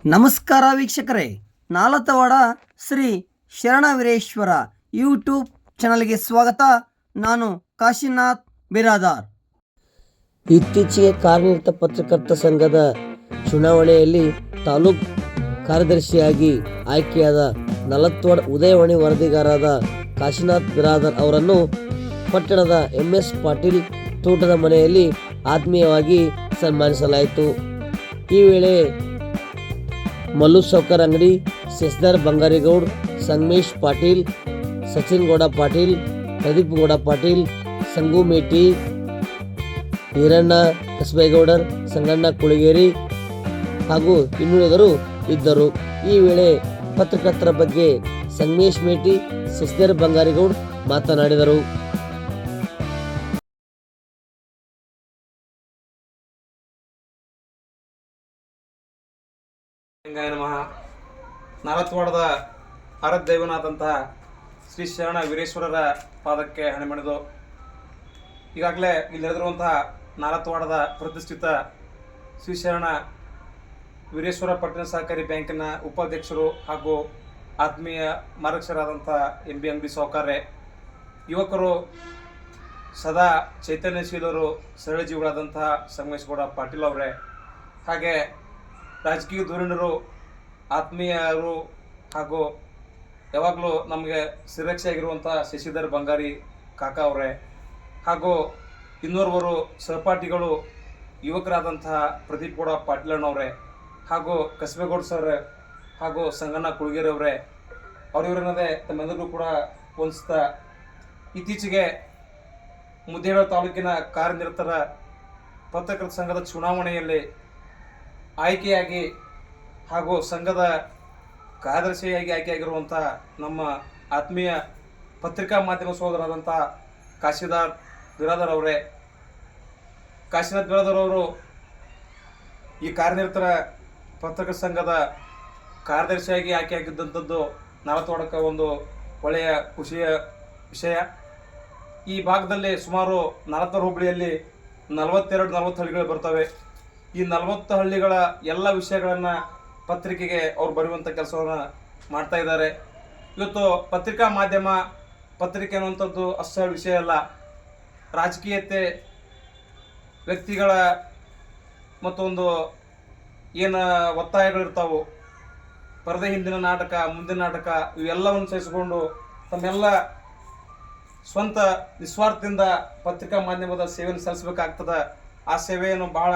ನಮಸ್ಕಾರ ವೀಕ್ಷಕರೇ, ನಾಲತವಾಡ ಶ್ರೀ ಶರಣವೀರೇಶ್ವರ ಯೂಟ್ಯೂಬ್ ಚಾನಲ್ಗೆ ಸ್ವಾಗತ. ನಾನು ಕಾಶಿನಾಥ್ ಬಿರಾದಾರ್. ಇತ್ತೀಚೆಗೆ ಕಾರ್ಯನಿರತ ಪತ್ರಕರ್ತ ಸಂಘದ ಚುನಾವಣೆಯಲ್ಲಿ ತಾಲೂಕು ಕಾರ್ಯದರ್ಶಿಯಾಗಿ ಆಯ್ಕೆಯಾದ ನಾಲತವಾಡ ಉದಯವಾಣಿ ವರದಿಗಾರರಾದ ಕಾಶಿನಾಥ್ ಬಿರಾದಾರ್ ಅವರನ್ನು ಪಟ್ಟಣದ MS ಪಾಟೀಲ್ ತೋಟದ ಮನೆಯಲ್ಲಿ ಆತ್ಮೀಯವಾಗಿ ಸನ್ಮಾನಿಸಲಾಯಿತು. ಈ ವೇಳೆ ಮಲ್ಲು ಸೌಕರ್ ಅಂಗಡಿ, ಶಶಿಧರ್ ಬಂಗಾರಿಗೌಡ್, ಸಂಗಮೇಶ್ ಪಾಟೀಲ್, ಸಚಿನ್ ಗೌಡ ಪಾಟೀಲ್, ಪ್ರದೀಪ್ ಗೌಡ ಪಾಟೀಲ್, ಸಂಗು ಮೇಟಿ, ಈರಣ್ಣ ಕಸಬೈಗೌಡರ್, ಸಂಗಣ್ಣ ಕುಳಗೇರಿ ಹಾಗೂ ಇನ್ನುಳಿದರು ಇದ್ದರು. ಈ ವೇಳೆ ಪತ್ರಕರ್ತರ ಬಗ್ಗೆ ಸಂಗಮೇಶ್ ಮೇಟಿ, ಶಶಿಧರ್ ಬಂಗಾರಿಗೌಡ್ ಮಾತನಾಡಿದರು. ನಮಃ. ನಾಲತವಾಡದ ಆರಾಧ್ಯದೈವನಾದಂತಹ ಶ್ರೀ ಶರಣ ವೀರೇಶ್ವರರ ಪಾದಕ್ಕೆ ಹಣೆ ಮಾಡಿದು. ಈಗಾಗಲೇ ಇಲ್ಲಿ ನಡೆದಿರುವಂತಹ ನಾಲತವಾಡದ ಪ್ರತಿಷ್ಠಿತ ಶ್ರೀ ಶರಣ ವೀರೇಶ್ವರ ಪಟ್ಟಣ ಸಹಕಾರಿ ಬ್ಯಾಂಕಿನ ಉಪಾಧ್ಯಕ್ಷರು ಹಾಗೂ ಆತ್ಮೀಯ ಮಾರ್ಗದರ್ಶಕರಾದಂಥ MB ಅಂಗಡಿ ಸೌಕರ್ಯ, ಯುವಕರು ಸದಾ ಚೈತನ್ಯಶೀಲರು, ಸರಳ ಜೀವಿಗಳಾದಂತಹ ಸಂಗಮೇಶ್ ಗೌಡ ಪಾಟೀಲ್ ಅವರೇ, ಹಾಗೆ ರಾಜಕೀಯ ಧುರೀಣರು, ಆತ್ಮೀಯರು ಹಾಗೂ ಯಾವಾಗಲೂ ನಮಗೆ ಸುರಕ್ಷೆ ಆಗಿರುವಂಥ ಶಶಿಧರ್ ಬಂಗಾರಿ ಕಾಕಾ ಅವರೇ, ಹಾಗೂ ಇನ್ನೋರ್ವರು ಸಹಪಾಠಿಗಳು ಯುವಕರಾದಂತಹ ಪ್ರದೀಪ್ ಗೌಡ ಪಾಟೀಲಣ್ಣವರೇ, ಹಾಗೂ ಕಸಬೇಗೌಡ ಸರ್ ಹಾಗೂ ಸಂಗಣ್ಣ ಕುಳಗೇರಿ ಅವರೇ, ಅವರಿವರನ್ನದೇ ತಮ್ಮೆಲ್ಲರಿಗೂ ಕೂಡ ಹೊಂದಿಸ್ತಾ, ಇತ್ತೀಚೆಗೆ ಮುದ್ದೇಬಿಹಾಳ ತಾಲೂಕಿನ ಕಾರ್ಯನಿರತರ ಪತ್ರಕರ್ತರ ಸಂಘದ ಚುನಾವಣೆಯಲ್ಲಿ ಆಯ್ಕೆಯಾಗಿ ಹಾಗೂ ಸಂಘದ ಕಾರ್ಯದರ್ಶಿಯಾಗಿ ಆಯ್ಕೆಯಾಗಿರುವಂಥ ನಮ್ಮ ಆತ್ಮೀಯ ಪತ್ರಿಕಾ ಮಾಧ್ಯಮ ಸಹೋದರರಾದಂಥ ಕಾಶಿನಾಥ್ ಬಿರಾದಾರ್ ಅವರೇ, ಕಾಶಿನಾಥ್ ಬಿರಾದಾರ್ ಅವರು ಈ ಕಾರ್ಯನಿರತರ ಪತ್ರಕರ್ತರ ಸಂಘದ ಕಾರ್ಯದರ್ಶಿಯಾಗಿ ಆಯ್ಕೆಯಾಗಿದ್ದಂಥದ್ದು ನಾಲತವಾಡಕ್ಕೆ ಒಂದು ಒಳ್ಳೆಯ ಖುಷಿಯ ವಿಷಯ. ಈ ಭಾಗದಲ್ಲಿ ಸುಮಾರು ನಾಲತವಾಡ ಹೋಬಳಿಯಲ್ಲಿ 42-40 ಹಳ್ಳಿಗಳು ಬರ್ತವೆ. ಈ 40 ಹಳ್ಳಿಗಳ ಎಲ್ಲ ವಿಷಯಗಳನ್ನು ಪತ್ರಿಕೆಗೆ ಅವ್ರು ಬರೆಯುವಂಥ ಕೆಲಸವನ್ನು ಮಾಡ್ತಾ ಇದ್ದಾರೆ. ಇವತ್ತು ಪತ್ರಿಕಾ ಮಾಧ್ಯಮ, ಪತ್ರಿಕೆ ಅನ್ನುವಂಥದ್ದು ಅಷ್ಟೇ ವಿಷಯ ಅಲ್ಲ. ರಾಜಕೀಯತೆ, ವ್ಯಕ್ತಿಗಳ ಮತ್ತೊಂದು ಏನು ಒತ್ತಾಯಗಳಿರ್ತಾವೆ, ಪರದೆ ಹಿಂದಿನ ನಾಟಕ, ಮುಂದಿನ ನಾಟಕ, ಇವೆಲ್ಲವನ್ನು ಸಹಿಸಿಕೊಂಡು ತಮ್ಮೆಲ್ಲ ಸ್ವಂತ ನಿಸ್ವಾರ್ಥದಿಂದ ಪತ್ರಿಕಾ ಮಾಧ್ಯಮದ ಸೇವೆಯನ್ನು ಸಲ್ಲಿಸಬೇಕಾಗ್ತದೆ. ಆ ಸೇವೆಯನ್ನು ಬಹಳ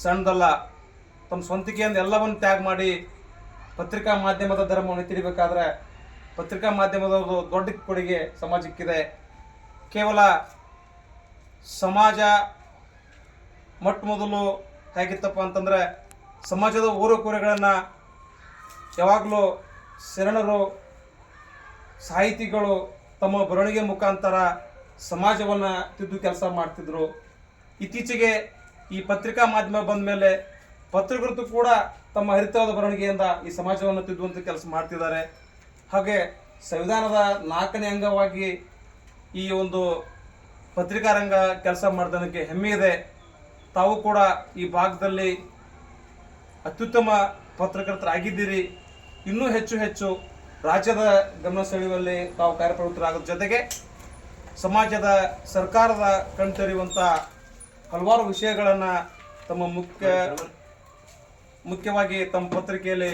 ಸಣ್ಣದಲ್ಲ. ತಮ್ಮ ಸ್ವಂತಿಕೆಯಿಂದ ಎಲ್ಲವನ್ನು ತ್ಯಾಗ ಮಾಡಿ ಪತ್ರಿಕಾ ಮಾಧ್ಯಮದ ಧರ್ಮವನ್ನು ತಿರಿಬೇಕಾದ್ರೆ ಪತ್ರಿಕಾ ಮಾಧ್ಯಮದ ದೊಡ್ಡ ಕೊಡುಗೆ ಸಮಾಜಕ್ಕಿದೆ. ಕೇವಲ ಸಮಾಜ ಮೊಟ್ಟ ಮೊದಲು ಹೇಗಿತ್ತಪ್ಪ ಅಂತಂದರೆ, ಸಮಾಜದ ಓರೆಕೋರೆಗಳನ್ನು ಯಾವಾಗಲೂ ಶರಣರು, ಸಾಹಿತಿಗಳು ತಮ್ಮ ಬರವಣಿಗೆ ಮುಖಾಂತರ ಸಮಾಜವನ್ನು ತಿದ್ದು ಕೆಲಸ ಮಾಡ್ತಿದ್ರು. ಇತ್ತೀಚೆಗೆ ಈ ಪತ್ರಿಕಾ ಮಾಧ್ಯಮ ಬಂದ ಮೇಲೆ ಪತ್ರಕರ್ತರು ಕೂಡ ತಮ್ಮ ಹರಿತವಾದ ಬರವಣಿಗೆಯಿಂದ ಈ ಸಮಾಜವನ್ನು ತಿದ್ದುವಂಥ ಕೆಲಸ ಮಾಡ್ತಿದ್ದಾರೆ. ಹಾಗೆ ಸಂವಿಧಾನದ 4ನೇ ಅಂಗವಾಗಿ ಈ ಒಂದು ಪತ್ರಿಕಾ ರಂಗ ಕೆಲಸ ಮಾಡಿದಕ್ಕೆ ಹೆಮ್ಮೆ ಇದೆ. ತಾವು ಕೂಡ ಈ ಭಾಗದಲ್ಲಿ ಅತ್ಯುತ್ತಮ ಪತ್ರಕರ್ತರಾಗಿದ್ದೀರಿ. ಇನ್ನೂ ಹೆಚ್ಚು ಹೆಚ್ಚು ರಾಜ್ಯದ ಗಮನ ಸೆಳೆಯುವಲ್ಲಿ ತಾವು ಕಾರ್ಯಪ್ರವೃತ್ತರಾಗೋದ್ರ ಜೊತೆಗೆ ಸಮಾಜದ, ಸರ್ಕಾರದ ಕಣ್ತರಿಯುವಂಥ ಹಲವಾರು ವಿಷಯಗಳನ್ನು ತಮ್ಮ ಮುಖ್ಯವಾಗಿ ತಮ್ಮ ಪತ್ರಿಕೆಯಲ್ಲಿ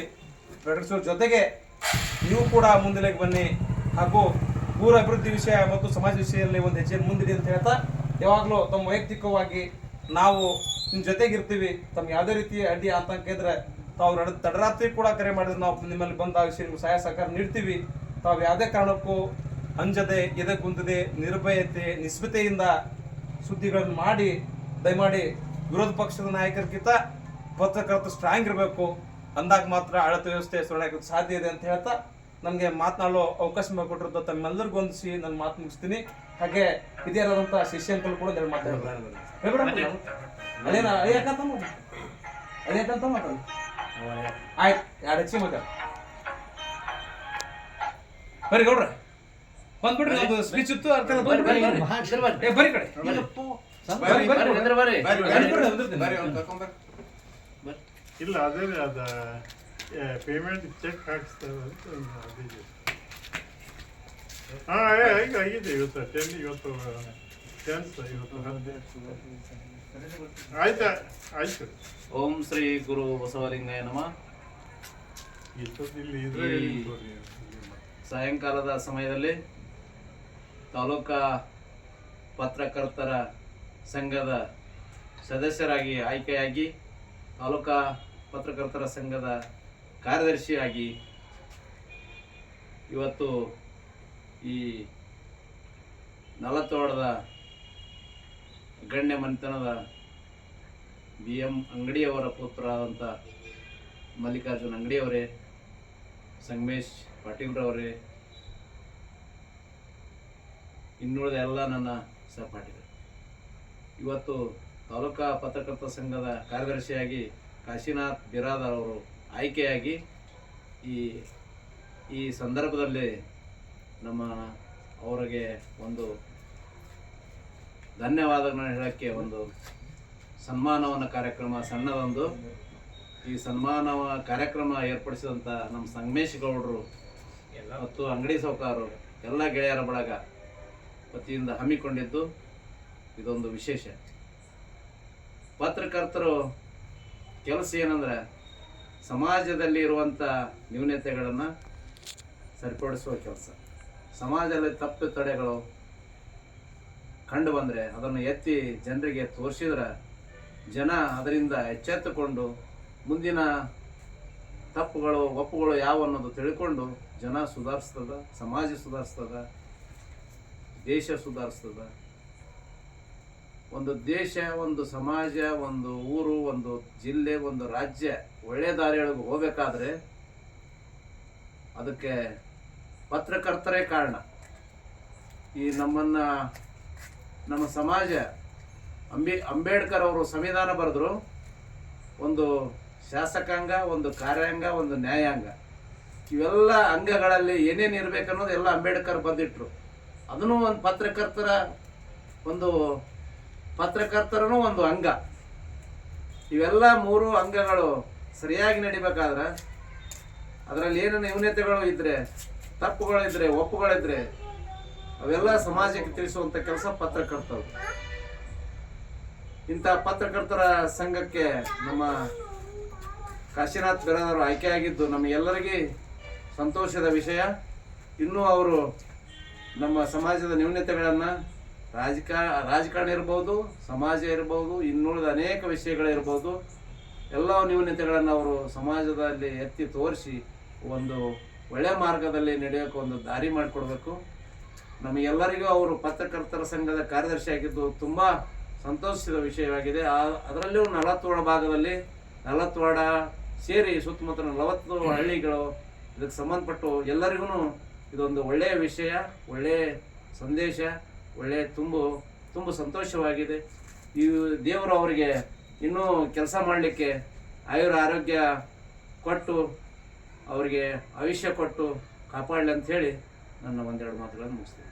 ಪ್ರಕಟಿಸುವ ಜೊತೆಗೆ ನೀವು ಕೂಡ ಮುಂದೆಲೆಗೆ ಬನ್ನಿ ಹಾಗೂ ಊರ ಅಭಿವೃದ್ಧಿ ವಿಷಯ ಮತ್ತು ಸಮಾಜ ವಿಷಯದಲ್ಲಿ ಒಂದು ಹೆಜ್ಜೆ ಮುಂದಿದೆ ಅಂತ ಹೇಳ್ತಾ, ಯಾವಾಗಲೂ ತಮ್ಮ ವೈಯಕ್ತಿಕವಾಗಿ ನಾವು ನಿಮ್ಮ ಜೊತೆಗಿರ್ತೀವಿ. ತಮ್ಮ ಯಾವುದೇ ರೀತಿಯ ಅಡ್ಡಿ ಆತಂಕ ಇದ್ದರೆ ತಾವು ತಡರಾತ್ರಿ ಕೂಡ ಕರೆ ಮಾಡಿದ್ರೆ ನಾವು ನಿಮ್ಮಲ್ಲಿ ಬಂದ ಆ ವಿಷಯ ನಿಮ್ಗೆ ಸಹಾಯ ಸಹಕಾರ ನೀಡ್ತೀವಿ. ತಾವು ಯಾವುದೇ ಕಾರಣಕ್ಕೂ ಅಂಜದೆ, ಎದೆ ಕುಂದದೆ, ನಿರ್ಭಯತೆ, ನಿಸ್ಬತೆಯಿಂದ ಸುದ್ದಿಗಳನ್ನು ಮಾಡಿ ದಯಮಾಡಿ ವಿರೋಧ ಪಕ್ಷದ ನಾಯಕರಿಗಿಂತ ಪತ್ರಕರ್ತರು ಸ್ಟ್ರಾಂಗ್ ಇರಬೇಕು. ಅಂದಾಗ ಮಾತ್ರ ಆಡಳಿತ ವ್ಯವಸ್ಥೆ ಸುಧಾರಣೆ ಸಾಧ್ಯ ಇದೆ ಅಂತ ಹೇಳ್ತಾ, ನನಗೆ ಮಾತನಾಡೋ ಅವಕಾಶ ಮಾಡಿಕೊಟ್ಟಿರೋದು ತಮ್ಮೆಲ್ಲರಿಗೂ ಹೊಂದಿಸಿ ನನ್ನ ಮಾತು ಮುಗಿಸ್ತೀನಿ. ಹಾಗೆ ಇದೇ ಆದಂಥ ಶಿಷ್ಯಂಕಲ್ ಕೂಡ ನಾನು ಮಾತಾಡೋದು ಅದೇನ ಅಳಿಯಕಂತ ಮಾತಾಡ ಆಯ್ತು. 2 ಹೆಚ್ಚಿ ಮಾತಾಡ ಬರೀ ಗೌಡ್ರ ಬಂದ್ಬಿಡ್ರಿ. ಒಂದು ಸ್ಪೀಚ್ ಇತ್ತು, ಅರ್ಥ ಬರೀ ಕಡೆ ಇಲ್ಲ ಅದೇ ಅದ ಪೇಮೆಂಟ್ ಚೆಕ್ ಹಾಕಿಸ್ತಾರೆ ಅಂತ ಒಂದು ಅದಿದೆ. ಹಾಂ ಈಗ ಆಗಿದೆ ಇವತ್ತು 10 ಇವತ್ತು 10th ಇವತ್ತು ಆಯ್ತು. ಓಂ ಶ್ರೀ ಗುರು ಬಸವಲಿಂಗಾಯ ನಮಃ. ಇಲ್ಲಿ ಇದರಲ್ಲಿ ಸಾಯಂಕಾಲದ ಸಮಯದಲ್ಲಿ ತಾಲೂಕಾ ಪತ್ರಕರ್ತರ ಸಂಘದ ಸದಸ್ಯರಾಗಿ ಆಯ್ಕೆಯಾಗಿ ತಾಲೂಕಾ ಪತ್ರಕರ್ತರ ಸಂಘದ ಕಾರ್ಯದರ್ಶಿಯಾಗಿ ಇವತ್ತು ಈ ನಲತೋಡದ ಗಣ್ಯ ಮನೆತನದ BM ಅಂಗಡಿಯವರ ಪುತ್ರರಾದಂಥ ಮಲ್ಲಿಕಾರ್ಜುನ್ ಅಂಗಡಿಯವರೇ, ಸಂಗಮೇಶ್ ಪಾಟೀಲ್ರವರೇ, ಇನ್ನುಳಿದ ಎಲ್ಲ ನನ್ನ ಸಹಪಾಠಿಗಳು, ಇವತ್ತು ತಾಲೂಕಾ ಪತ್ರಕರ್ತರ ಸಂಘದ ಕಾರ್ಯದರ್ಶಿಯಾಗಿ ಕಾಶಿನಾಥ್ ಬಿರಾದಾರ್ ಅವರು ಆಯ್ಕೆಯಾಗಿ ಈ ಸಂದರ್ಭದಲ್ಲಿ ನಮ್ಮ ಅವರಿಗೆ ಒಂದು ಧನ್ಯವಾದಗಳನ್ನು ಹೇಳೋಕ್ಕೆ ಒಂದು ಸನ್ಮಾನವನ್ನು ಕಾರ್ಯಕ್ರಮ ಸಣ್ಣದೊಂದು ಈ ಸನ್ಮಾನ ಕಾರ್ಯಕ್ರಮ ಏರ್ಪಡಿಸಿದಂಥ ನಮ್ಮ ಸಂಗಮೇಶ್ ಗೌಡರು ಮತ್ತು ಅಂಗಡಿ ಸಾಹುಕಾರರು ಎಲ್ಲ ಗೆಳೆಯರ ಬಳಗ ವತಿಯಿಂದ ಹಮ್ಮಿಕೊಂಡಿದ್ದು ಇದೊಂದು ವಿಶೇಷ. ಪತ್ರಕರ್ತರು ಕೆಲಸ ಏನಂದ್ರೆ ಸಮಾಜದಲ್ಲಿ ಇರುವಂಥ ನ್ಯೂನತೆಗಳನ್ನು ಸರಿಪಡಿಸುವ ಕೆಲಸ. ಸಮಾಜದಲ್ಲಿ ತಪ್ಪು ತಡೆಗಳು ಕಂಡು ಬಂದರೆ ಅದನ್ನು ಎತ್ತಿ ಜನರಿಗೆ ತೋರಿಸಿದ್ರೆ ಜನ ಅದರಿಂದ ಎಚ್ಚೆತ್ತುಕೊಂಡು ಮುಂದಿನ ತಪ್ಪುಗಳು ಒಪ್ಪುಗಳು ಯಾವ ಅನ್ನೋದು ತಿಳ್ಕೊಂಡು ಜನ ಸುಧಾರಿಸ್ತದ, ಸಮಾಜ ಸುಧಾರಿಸ್ತದ, ದೇಶ ಸುಧಾರಿಸ್ತದ. ಒಂದು ದೇಶ, ಒಂದು ಸಮಾಜ, ಒಂದು ಊರು, ಒಂದು ಜಿಲ್ಲೆ, ಒಂದು ರಾಜ್ಯ ಒಳ್ಳೆ ದಾರಿಯೊಳಗೆ ಹೋಗಬೇಕಾದ್ರೆ ಅದಕ್ಕೆ ಪತ್ರಕರ್ತರೇ ಕಾರಣ. ಈ ನಮ್ಮ ಸಮಾಜ ಅಂಬೇಡ್ಕರ್ ಅವರು ಸಂವಿಧಾನ ಬರೆದ್ರು, ಒಂದು ಶಾಸಕಾಂಗ, ಒಂದು ಕಾರ್ಯಾಂಗ, ಒಂದು ನ್ಯಾಯಾಂಗ, ಇವೆಲ್ಲ ಅಂಗಗಳಲ್ಲಿ ಏನೇನು ಇರಬೇಕನ್ನೋದು ಎಲ್ಲ ಅಂಬೇಡ್ಕರ್ ಬರೆದಿಟ್ರು. ಅದನ್ನು ಒಂದು ಪತ್ರಕರ್ತರನು ಒಂದು ಅಂಗ. ಇವೆಲ್ಲ 3 ಅಂಗಗಳು ಸರಿಯಾಗಿ ನಡಿಬೇಕಾದ್ರೆ ಅದರಲ್ಲಿ ಏನೇನು ನ್ಯೂನತೆಗಳು ಇದ್ದರೆ, ತಪ್ಪುಗಳಿದ್ರೆ, ಒಪ್ಪುಗಳಿದ್ರೆ ಅವೆಲ್ಲ ಸಮಾಜಕ್ಕೆ ತಿಳಿಸುವಂಥ ಕೆಲಸ ಪತ್ರಕರ್ತರು. ಇಂಥ ಪತ್ರಕರ್ತರ ಸಂಘಕ್ಕೆ ನಮ್ಮ ಕಾಶಿನಾಥ್ ಬಿರಾದಾರ್ ಆಯ್ಕೆಯಾಗಿದ್ದು ನಮಗೆಲ್ಲರಿಗೆ ಸಂತೋಷದ ವಿಷಯ. ಇನ್ನೂ ಅವರು ನಮ್ಮ ಸಮಾಜದ ನ್ಯೂನತೆಗಳನ್ನು ರಾಜಕಾರಣ ಇರ್ಬೋದು, ಸಮಾಜ ಇರ್ಬೋದು, ಇನ್ನುಳಿದ ಅನೇಕ ವಿಷಯಗಳಿರ್ಬೋದು, ಎಲ್ಲ ನ್ಯೂನತೆಗಳನ್ನು ಅವರು ಸಮಾಜದಲ್ಲಿ ಎತ್ತಿ ತೋರಿಸಿ ಒಂದು ಒಳ್ಳೆಯ ಮಾರ್ಗದಲ್ಲಿ ನಡೆಯೋಕೆ ಒಂದು ದಾರಿ ಮಾಡಿಕೊಡ್ಬೇಕು. ನಮಗೆಲ್ಲರಿಗೂ ಅವರು ಪತ್ರಕರ್ತರ ಸಂಘದ ಕಾರ್ಯದರ್ಶಿಯಾಗಿದ್ದು ತುಂಬ ಸಂತೋಷದ ವಿಷಯವಾಗಿದೆ. ಅದರಲ್ಲೂ 40 ಭಾಗದಲ್ಲಿ 40 ಸೇರಿ ಸುತ್ತಮುತ್ತಲ 40 ಹಳ್ಳಿಗಳು ಇದಕ್ಕೆ ಸಂಬಂಧಪಟ್ಟು ಎಲ್ಲರಿಗೂ ಇದೊಂದು ಒಳ್ಳೆಯ ವಿಷಯ, ಒಳ್ಳೆಯ ಸಂದೇಶ, ಒಳ್ಳೆಯ ತುಂಬ ಸಂತೋಷವಾಗಿದೆ. ಈ ದೇವರು ಅವರಿಗೆ ಇನ್ನೂ ಕೆಲಸ ಮಾಡಲಿಕ್ಕೆ ಆರೋಗ್ಯ ಕೊಟ್ಟು ಅವರಿಗೆ ಆಯುಷ್ಯ ಕೊಟ್ಟು ಕಾಪಾಡಲಿ ಅಂಥೇಳಿ ನನ್ನ ಒಂದೆರಡು ಮಾತುಗಳನ್ನು ಮುಗಿಸ್ತೇನೆ.